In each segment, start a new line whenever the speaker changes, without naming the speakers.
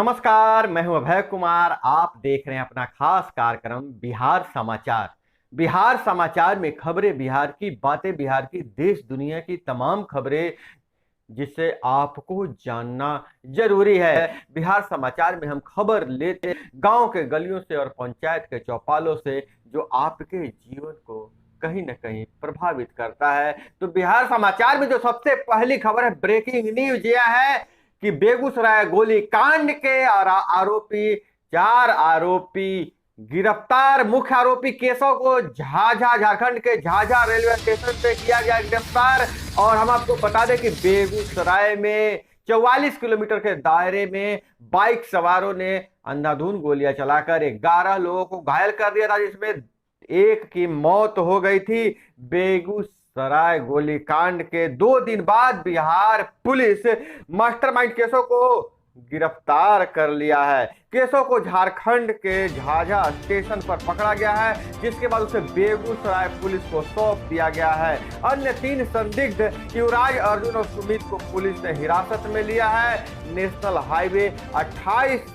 नमस्कार, मैं हूं अभय कुमार। आप देख रहे हैं अपना खास कार्यक्रम बिहार समाचार। बिहार समाचार में खबरें बिहार की, बातें बिहार की, देश दुनिया की तमाम खबरें जिसे आपको जानना जरूरी है। बिहार समाचार में हम खबर लेते गांव के गलियों से और पंचायत के चौपालों से, जो आपके जीवन को कहीं ना कहीं प्रभावित करता है। तो बिहार समाचार में जो सबसे पहली खबर है, ब्रेकिंग न्यूज यह है कि बेगूसराय गोलीकांड के और आरोपी, 4 आरोपी गिरफ्तार। मुख्य आरोपी केशव को झाझा, झारखंड के झाझा रेलवे स्टेशन से किया गया गिरफ्तार। और हम आपको बता दें कि बेगूसराय में 44 किलोमीटर के दायरे में बाइक सवारों ने अंधाधुंध गोलियां चलाकर 11 लोगों को घायल कर दिया था, जिसमें एक की मौत हो गई थी। बेगूसराय गोलीकांड के 2 दिन बाद बिहार पुलिस मास्टरमाइंड केशव को गिरफ्तार कर लिया है। केशव को झारखंड के झाझा स्टेशन पर पकड़ा गया है, जिसके बाद उसे बेगूसराय पुलिस को सौंप दिया गया है। अन्य 3 संदिग्ध युवराज, अर्जुन और सुमित को पुलिस ने हिरासत में लिया है। नेशनल हाईवे 28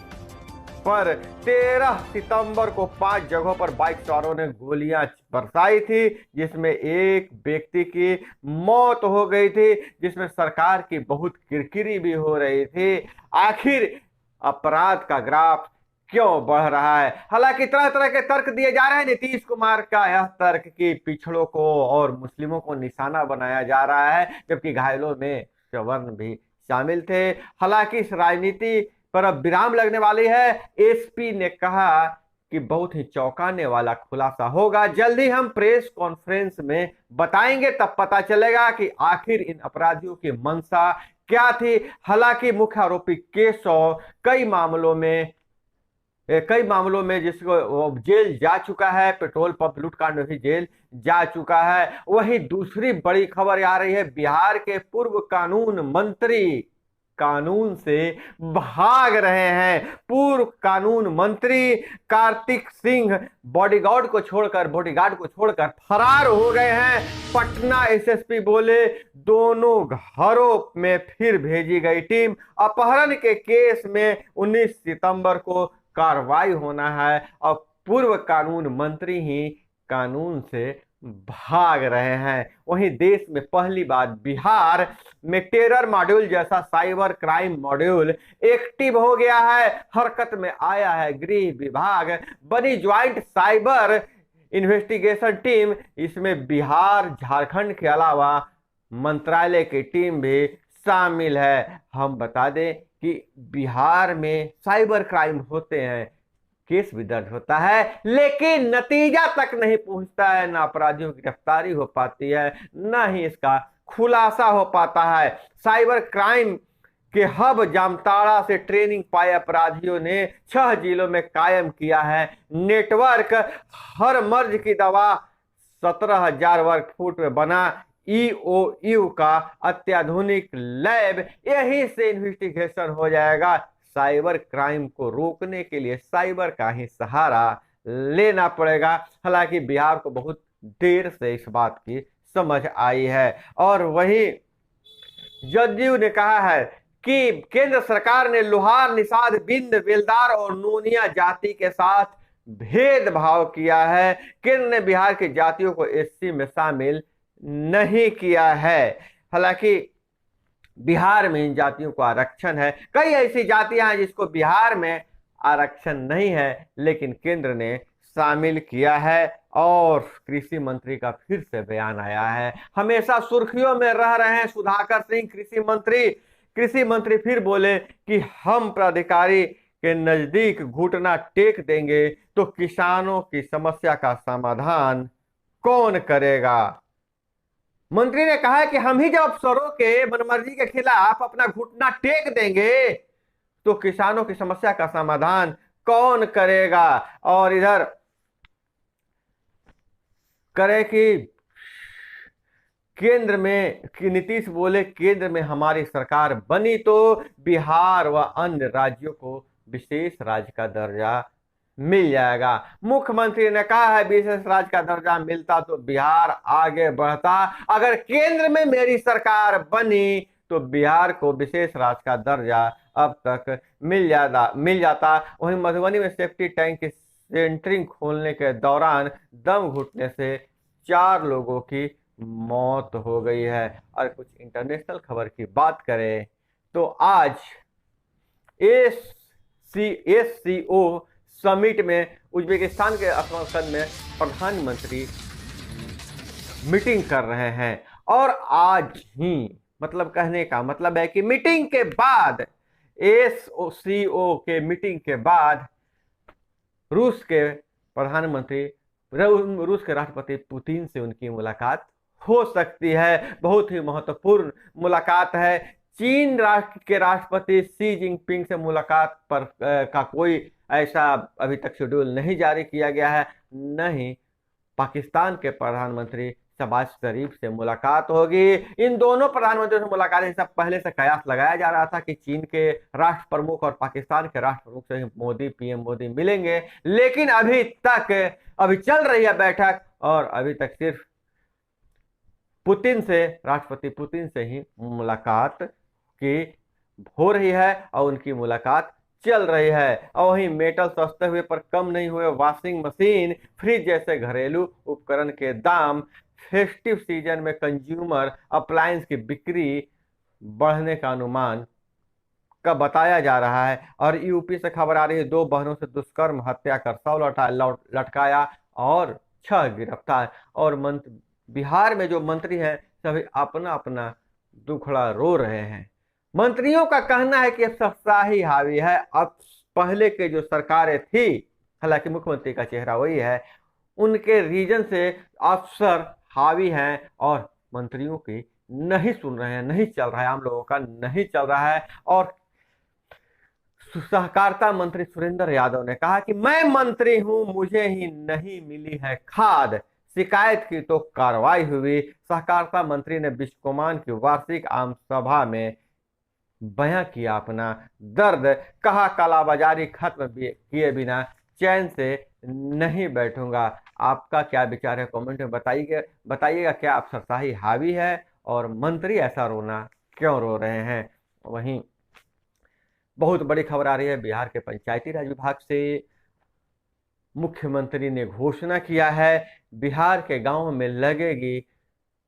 पर 13 सितंबर को 5 जगहों पर बाइक सवारों ने गोलियां बरसाई थी, जिसमें एक व्यक्ति की मौत हो गई थी, जिसमें सरकार की बहुत किरकिरी भी हो रही थी। आखिर अपराध का ग्राफ क्यों बढ़ रहा है? हालांकि तरह तरह के तर्क दिए जा रहे हैं। नीतीश कुमार का यह तर्क कि पिछड़ों को और मुस्लिमों को निशाना बनाया जा रहा है, जबकि घायलों में सवर्ण भी शामिल थे। हालांकि इस राजनीति पर अब विराम लगने वाली है। एसपी ने कहा कि बहुत ही चौंकाने वाला खुलासा होगा। जल्दी हम प्रेस कॉन्फ्रेंस में बताएंगे, तब पता चलेगा कि आखिर इन अपराधियों की मंशा क्या थी। हालांकि मुख्य आरोपी केशव कई मामलों में जिसको जेल जा चुका है, पेट्रोल पंप लूटकांड में भी जेल जा चुका है। वहीं दूसरी बड़ी खबर आ रही है, बिहार के पूर्व कानून मंत्री कानून से भाग रहे हैं। पूर्व कानून मंत्री कार्तिक सिंह बॉडीगार्ड को छोड़कर फरार हो गए हैं। पटना एसएसपी बोले दोनों घरों में फिर भेजी गई टीम। अपहरण के केस में 19 सितंबर को कार्रवाई होना है और पूर्व कानून मंत्री ही कानून से भाग रहे हैं। वहीं देश में पहली बार बिहार में टेरर मॉड्यूल जैसा साइबर क्राइम मॉड्यूल एक्टिव हो गया है, हरकत में आया है गृह विभाग। बनी ज्वाइंट साइबर इन्वेस्टिगेशन टीम। इसमें बिहार, झारखंड के अलावा मंत्रालय की टीम भी शामिल है। हम बता दें कि बिहार में साइबर क्राइम होते हैं, केस भी दर्ज होता है, लेकिन नतीजा तक नहीं पहुंचता है। ना अपराधियों की गिरफ्तारी हो पाती है, ना ही इसका खुलासा हो पाता है। साइबर क्राइम के हब जामताड़ा से ट्रेनिंग पाए अपराधियों ने 6 जिलों में कायम किया है नेटवर्क। हर मर्ज की दवा 17,000 वर्ग फुट में बना EOU का अत्याधुनिक लैब, यही से इन्वेस्टिगेशन हो जाएगा। साइबर क्राइम को रोकने के लिए साइबर का ही सहारा लेना पड़ेगा। हालांकि बिहार को बहुत देर से इस बात की समझ आई है। और वहीं जदयू ने कहा है कि केंद्र सरकार ने लोहार, निषाद, बिंद, बेलदार और नूनिया जाति के साथ भेदभाव किया है। केंद्र ने बिहार की जातियों को एससी में शामिल नहीं किया है। हालांकि बिहार में इन जातियों को आरक्षण है। कई ऐसी जातियां हैं जिसको बिहार में आरक्षण नहीं है, लेकिन केंद्र ने शामिल किया है। और कृषि मंत्री का फिर से बयान आया है। हमेशा सुर्खियों में रह रहे हैं सुधाकर सिंह कृषि मंत्री फिर बोले कि हम प्राधिकारी के नजदीक घुटना टेक देंगे तो किसानों की समस्या का समाधान कौन करेगा। मंत्री ने कहा है कि हम ही जब अफसरों के मनमर्जी के खिलाफ अपना घुटना टेक देंगे तो किसानों की समस्या का समाधान कौन करेगा। और इधर करे कि नीतीश बोले केंद्र में हमारी सरकार बनी तो बिहार व अन्य राज्यों को विशेष राज्य का दर्जा मिल जाएगा। मुख्यमंत्री ने कहा है विशेष राज्य का दर्जा मिलता तो बिहार आगे बढ़ता। अगर केंद्र में मेरी सरकार बनी तो बिहार को विशेष राज्य का दर्जा अब तक मिल जाता। वहीं मधुबनी में सेफ्टी टैंक की सेंटरिंग खोलने के दौरान दम घुटने से 4 लोगों की मौत हो गई है। और कुछ इंटरनेशनल खबर की बात करें तो आज एससीओ समिट में उज्बेकिस्तान के अशमशान में प्रधानमंत्री मीटिंग कर रहे हैं। और आज ही, मतलब कहने का मतलब है कि मीटिंग के बाद, एससीओ के मीटिंग के बाद रूस के प्रधानमंत्री, रूस के राष्ट्रपति पुतिन से उनकी मुलाकात हो सकती है। बहुत ही महत्वपूर्ण मुलाकात है। चीन राष्ट्र के राष्ट्रपति शी जिनपिंग से मुलाकात पर का कोई ऐसा अभी तक शेड्यूल नहीं जारी किया गया है। नहीं पाकिस्तान के प्रधानमंत्री शहबाज शरीफ से मुलाकात होगी। इन दोनों प्रधानमंत्रियों से मुलाकात से पहले से कयास लगाया जा रहा था कि चीन के राष्ट्र प्रमुख और पाकिस्तान के राष्ट्र प्रमुख से पीएम मोदी मिलेंगे, लेकिन अभी चल रही है बैठक और अभी तक सिर्फ राष्ट्रपति पुतिन से ही मुलाकात की हो रही है और उनकी मुलाकात चल रही है। और वहीं मेटल सस्ते हुए पर कम नहीं हुए वॉशिंग मशीन, फ्रिज जैसे घरेलू उपकरण के दाम, फेस्टिव सीजन में कंज्यूमर अप्लायंस की बिक्री बढ़ने का अनुमान का बताया जा रहा है। और यूपी से खबर आ रही है, 2 बहनों से दुष्कर्म हत्या कर 100 लटकाया और 6 गिरफ्तार। और बिहार में जो मंत्री हैं सभी अपना अपना दुखड़ा रो रहे हैं। मंत्रियों का कहना है कि अब सत्ताही हावी है। अब पहले के जो सरकारें थी, हालांकि मुख्यमंत्री का चेहरा वही है, उनके रीजन से अफसर हावी हैं और मंत्रियों की नहीं सुन रहे हैं, नहीं चल रहा है, आम लोगों का नहीं चल रहा है। और सहकारिता मंत्री सुरेंद्र यादव ने कहा कि मैं मंत्री हूं, मुझे ही नहीं मिली है खाद, शिकायत की तो कार्रवाई हुई। सहकारिता मंत्री ने बिस्कोमान की वार्षिक आम सभा में बयां किया अपना दर्द, कहा कालाबाजारी खत्म किए बिना चैन से नहीं बैठूंगा। आपका क्या विचार है कमेंट में बताइएगा। क्या अफसरशाही हावी है और मंत्री ऐसा रोना क्यों रो रहे हैं? वहीं बहुत बड़ी खबर आ रही है बिहार के पंचायती राज विभाग से। मुख्यमंत्री ने घोषणा किया है बिहार के गांव में लगेगी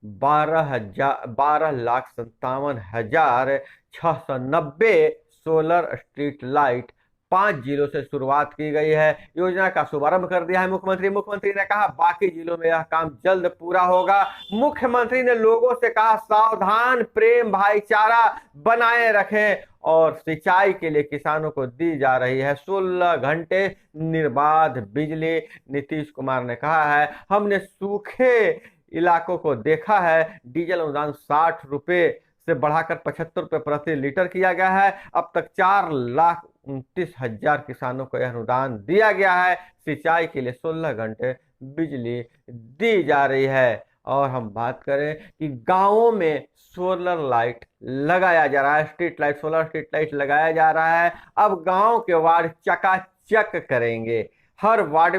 12,57,690 सोलर स्ट्रीट लाइट। 5 जिलों से शुरुआत की गई है। योजना का शुभारंभ कर दिया है मुख्यमंत्री ने कहा बाकी जिलों में यह काम जल्द पूरा होगा। मुख्यमंत्री ने लोगों से कहा सावधान, प्रेम भाईचारा बनाए रखें और सिंचाई के लिए किसानों को दी जा रही है 16 घंटे निर्बाध बिजली। नीतीश कुमार ने कहा है हमने सूखे इलाकों को देखा है, डीजल अनुदान 60 रुपए से बढ़ाकर 75 रुपए प्रति लीटर किया गया है। अब तक 4,29,000 किसानों को यह अनुदान दिया गया है। सिंचाई के लिए 16 घंटे बिजली दी जा रही है। और हम बात करें कि गांवों में सोलर लाइट लगाया जा रहा है, street light, solar street light लगाया जा रहा है। अब गांव के वार्ड चकाचक करेंगे। हर वार्ड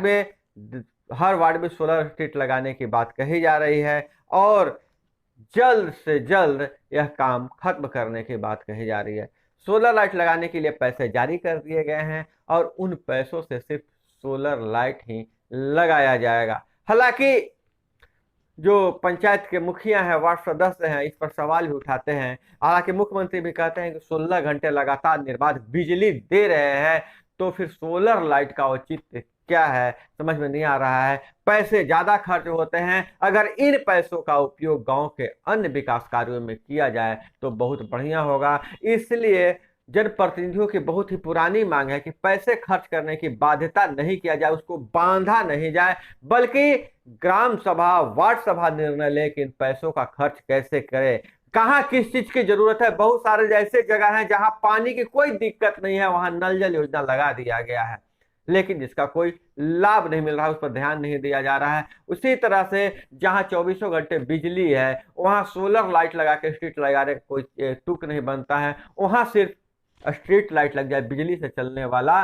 में सोलर स्ट्रीट लगाने की बात कही जा रही है और जल्द से जल्द यह काम खत्म करने की बात कही जा रही है। सोलर लाइट लगाने के लिए पैसे जारी कर दिए गए हैं और उन पैसों से सिर्फ सोलर लाइट ही लगाया जाएगा। हालांकि जो पंचायत के मुखिया हैं, वार्ड सदस्य हैं, इस पर सवाल भी उठाते हैं। हालांकि मुख्यमंत्री भी कहते हैं कि 16 घंटे लगातार निर्बाध बिजली दे रहे हैं, तो फिर सोलर लाइट का औचित्य क्या है, समझ में नहीं आ रहा है। पैसे ज्यादा खर्च होते हैं, अगर इन पैसों का उपयोग गांव के अन्य विकास कार्यों में किया जाए तो बहुत बढ़िया होगा। इसलिए जनप्रतिनिधियों की बहुत ही पुरानी मांग है कि पैसे खर्च करने की बाध्यता नहीं किया जाए, उसको बांधा नहीं जाए, बल्कि ग्राम सभा, वार्ड सभा निर्णय ले कि इन पैसों का खर्च कैसे करें, कहाँ किस चीज की जरूरत है। बहुत सारे ऐसे जगह हैं जहां पानी की कोई दिक्कत नहीं है, वहां नल जल योजना लगा दिया गया है, लेकिन जिसका कोई लाभ नहीं मिल रहा है, उस पर ध्यान नहीं दिया जा रहा है। उसी तरह से जहां 24 घंटे बिजली है, वहां सोलर लाइट लगा के स्ट्रीट लगाने का कोई तुक नहीं बनता है। वहां सिर्फ स्ट्रीट लाइट लग जाए बिजली से चलने वाला,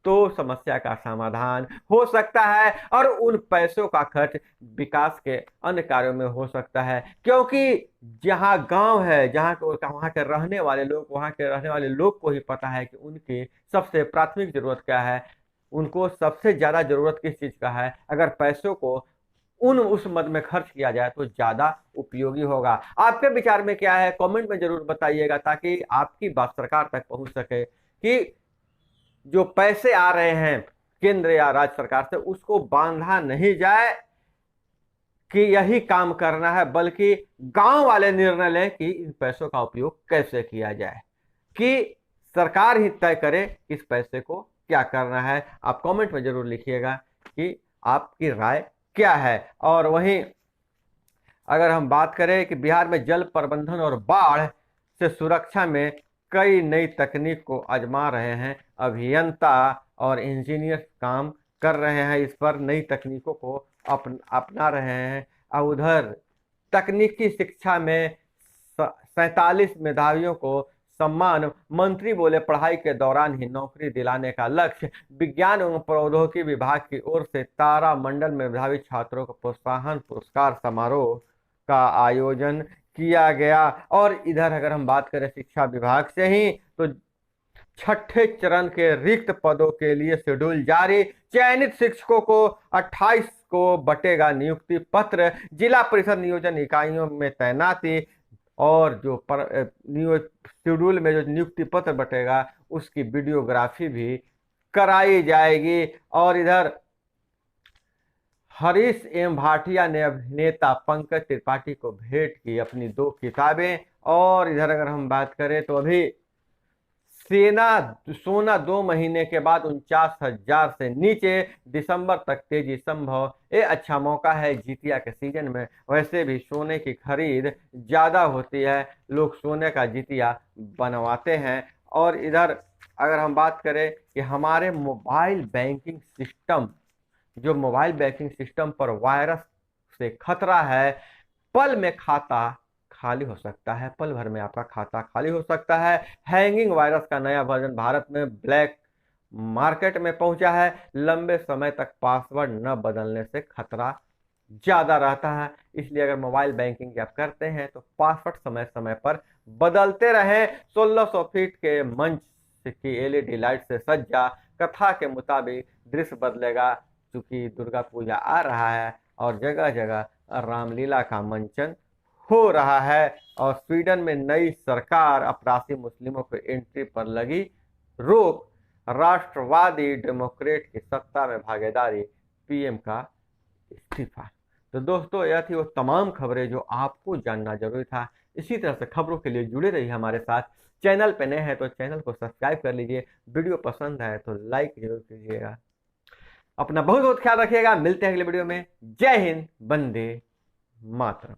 तो समस्या का समाधान हो सकता है और उन पैसों का खर्च विकास के अन्य कार्यों में हो सकता है। क्योंकि जहाँ गांव है, वहाँ के रहने वाले लोग, वहाँ के रहने वाले लोग को ही पता है कि उनकी सबसे प्राथमिक जरूरत क्या है, उनको सबसे ज्यादा जरूरत किस चीज का है। अगर पैसों को उस मद में खर्च किया जाए तो ज्यादा उपयोगी होगा। आपके विचार में क्या है, कमेंट में जरूर बताइएगा, ताकि आपकी बात सरकार तक पहुंच सके कि जो पैसे आ रहे हैं केंद्र या राज्य सरकार से, उसको बांधा नहीं जाए कि यही काम करना है, बल्कि गांव वाले निर्णय लें कि इन पैसों का उपयोग कैसे किया जाए, कि सरकार ही तय करे इस पैसे को क्या करना है। आप कमेंट में जरूर लिखिएगा कि आपकी राय क्या है। और वहीं अगर हम बात करें कि बिहार में जल प्रबंधन और बाढ़ से सुरक्षा में कई नई तकनीक को आजमा रहे हैं, अभियंता और इंजीनियर काम कर रहे हैं, इस पर नई तकनीकों को अपना रहे हैं। और उधर तकनीकी शिक्षा में 47 मेधावियों को सम्मान, मंत्री बोले पढ़ाई के दौरान ही नौकरी दिलाने का लक्ष्य। विज्ञान एवं प्रौद्योगिकी विभाग की ओर से तारामंडल में मेधावी छात्रों को प्रोत्साहन पुरस्कार समारोह का आयोजन किया गया। और इधर अगर हम बात करें शिक्षा विभाग से ही, तो छठे चरण के रिक्त पदों के लिए शेड्यूल जारी, चयनित शिक्षकों को 28 को बटेगा नियुक्ति पत्र, जिला परिषद नियोजन इकाइयों में तैनाती, और जो शेड्यूल में जो नियुक्ति पत्र बटेगा उसकी वीडियोग्राफी भी कराई जाएगी। और इधर हरीश एम भाटिया ने अभिनेता पंकज त्रिपाठी को भेंट की अपनी 2 किताबें। और इधर अगर हम बात करें तो अभी सोना 2 महीने के बाद 49,000 से नीचे, दिसंबर तक तेजी संभव। ये अच्छा मौका है जितिया के सीजन में, वैसे भी सोने की खरीद ज्यादा होती है, लोग सोने का जितिया बनवाते हैं। और इधर अगर हम बात करें कि हमारे मोबाइल बैंकिंग सिस्टम पर वायरस से खतरा है, पल में खाता खाली हो सकता है, पल भर में आपका खाता खाली हो सकता है। हैंगिंग वायरस का नया वर्जन भारत में ब्लैक मार्केट में पहुंचा है, लंबे समय तक पासवर्ड न बदलने से खतरा ज्यादा रहता है, इसलिए अगर मोबाइल बैंकिंग आप करते हैं तो पासवर्ड समय समय पर बदलते रहें। 1600 फीट के मंच की एलईडी लाइट से सज्जा, कथा के मुताबिक दृश्य बदलेगा चूंकि दुर्गा पूजा आ रहा है और जगह जगह रामलीला का मंचन हो रहा है। और स्वीडन में नई सरकार, अपराधी मुस्लिमों को एंट्री पर लगी रोक, राष्ट्रवादी डेमोक्रेट की सत्ता में भागीदारी, पीएम का इस्तीफा। तो दोस्तों यह थी वो तमाम खबरें जो आपको जानना जरूरी था। इसी तरह से खबरों के लिए जुड़े रहिए हमारे साथ। चैनल पे नए हैं तो चैनल को सब्सक्राइब कर लीजिए, वीडियो पसंद है तो लाइक जरूर कीजिएगा। अपना बहुत बहुत ख्याल रखिएगा, मिलते हैं अगले वीडियो में। जय हिंद, वंदे मातरम।